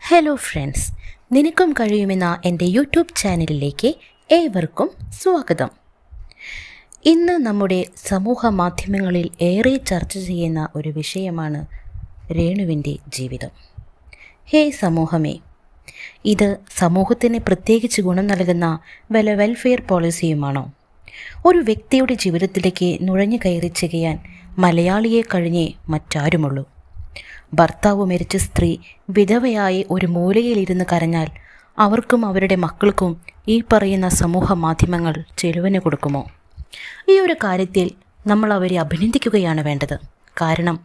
Hello friends, നിനക്കും കഴിയുമെന്ന എൻ്റെ യൂട്യൂബ് ചാനലിലേക്ക് ഏവർക്കും സ്വാഗതം. ഇന്ന് നമ്മുടെ സമൂഹ മാധ്യമങ്ങളിൽ ഏറെ ചർച്ച ചെയ്യുന്ന ഒരു വിഷയമാണ് രേണുവിൻ്റെ ജീവിതം. ഹേ സമൂഹമേ, ഇത് സമൂഹത്തിന് പ്രത്യേകിച്ച് ഗുണം നൽകുന്ന വല്ല വെൽഫെയർ പോളിസിയുമാണോ? ഒരു വ്യക്തിയുടെ ജീവിതത്തിലേക്ക് നുഴഞ്ഞു കയറി ചെയ്യാൻ മലയാളിയെ കഴിഞ്ഞേ മറ്റാരുമുള്ളൂ. ഭർത്താവ് മരിച്ച സ്ത്രീ വിധവയായി ഒരു മൂലയിലിരുന്ന് കരഞ്ഞാൽ അവർക്കും അവരുടെ മക്കൾക്കും ഈ പറയുന്ന സമൂഹ മാധ്യമങ്ങൾ ചെലവിന് കൊടുക്കുമോ? ഈ ഒരു കാര്യത്തിൽ നമ്മൾ അവരെ അഭിനന്ദിക്കുകയാണ് വേണ്ടത്. കാരണം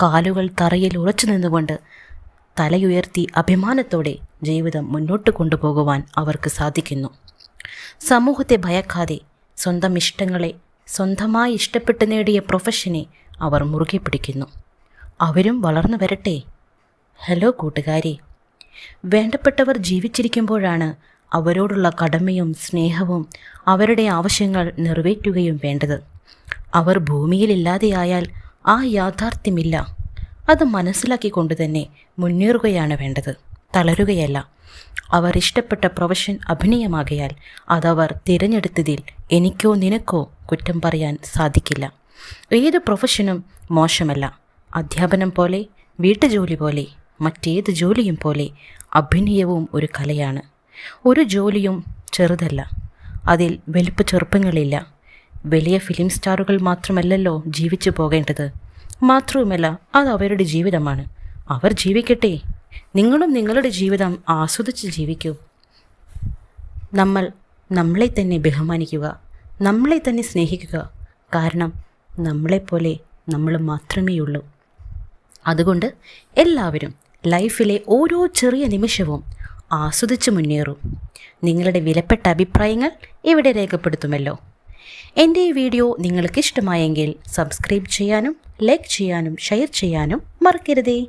കാലുകൾ തറയിൽ ഉറച്ചു നിന്നുകൊണ്ട് തലയുയർത്തി അഭിമാനത്തോടെ ജീവിതം മുന്നോട്ട് കൊണ്ടുപോകുവാൻ അവർക്ക് സാധിക്കുന്നു. സമൂഹത്തെ ഭയക്കാതെ സ്വന്തം ഇഷ്ടങ്ങളെ സ്വന്തമായി ഇഷ്ടപ്പെട്ട് നേടിയ പ്രൊഫഷനെ അവർ മുറുകെ പിടിക്കുന്നു. അവരും വളർന്നു വരട്ടെ. ഹലോ കൂട്ടുകാരെ, വേണ്ടപ്പെട്ടവർ ജീവിച്ചിരിക്കുമ്പോഴാണ് അവരോടുള്ള കടമയും സ്നേഹവും അവരുടെ ആവശ്യങ്ങൾ നിറവേറ്റുകയും വേണ്ടത്. അവർ ഭൂമിയിലില്ലാതെയായാൽ ആ യാഥാർത്ഥ്യമില്ല. അത് മനസ്സിലാക്കിക്കൊണ്ട് തന്നെ മുന്നേറുകയാണ് വേണ്ടത്, തളരുകയല്ല. അവർ ഇഷ്ടപ്പെട്ട പ്രൊഫഷൻ അഭിനയമാകയാൽ അതവർ തിരഞ്ഞെടുത്തതിൽ എനിക്കോ നിനക്കോ കുറ്റം പറയാൻ സാധിക്കില്ല. ഏത് പ്രൊഫഷനും മോശമല്ല. അധ്യാപനം പോലെ, വീട്ടുജോലി പോലെ, മറ്റേത് ജോലിയും പോലെ അഭിനയവും ഒരു കലയാണ്. ഒരു ജോലിയും ചെറുതല്ല. അതിൽ വലിപ്പ ചെറുപ്പങ്ങളില്ല. വലിയ ഫിലിം സ്റ്റാറുകൾ മാത്രമല്ലല്ലോ ജീവിച്ചു പോകേണ്ടത്. മാത്രവുമല്ല, അത് അവരുടെ ജീവിതമാണ്. അവർ ജീവിക്കട്ടെ. നിങ്ങളും നിങ്ങളുടെ ജീവിതം ആസ്വദിച്ച് ജീവിക്കൂ. നമ്മളെ തന്നെ ബഹുമാനിക്കുക, നമ്മളെ തന്നെ സ്നേഹിക്കുക. കാരണം നമ്മളെപ്പോലെ നമ്മൾ മാത്രമേയുള്ളൂ. അതുകൊണ്ട് എല്ലാവരും ലൈഫിലെ ഓരോ ചെറിയ നിമിഷവും ആസ്വദിച്ച് മുന്നേറും. നിങ്ങളുടെ വിലപ്പെട്ട അഭിപ്രായങ്ങൾ ഇവിടെ രേഖപ്പെടുത്തുമല്ലോ. എൻ്റെ ഈ വീഡിയോ നിങ്ങൾക്ക് ഇഷ്ടമായെങ്കിൽ സബ്സ്ക്രൈബ് ചെയ്യാനും ലൈക്ക് ചെയ്യാനും ഷെയർ ചെയ്യാനും മറക്കരുതേ.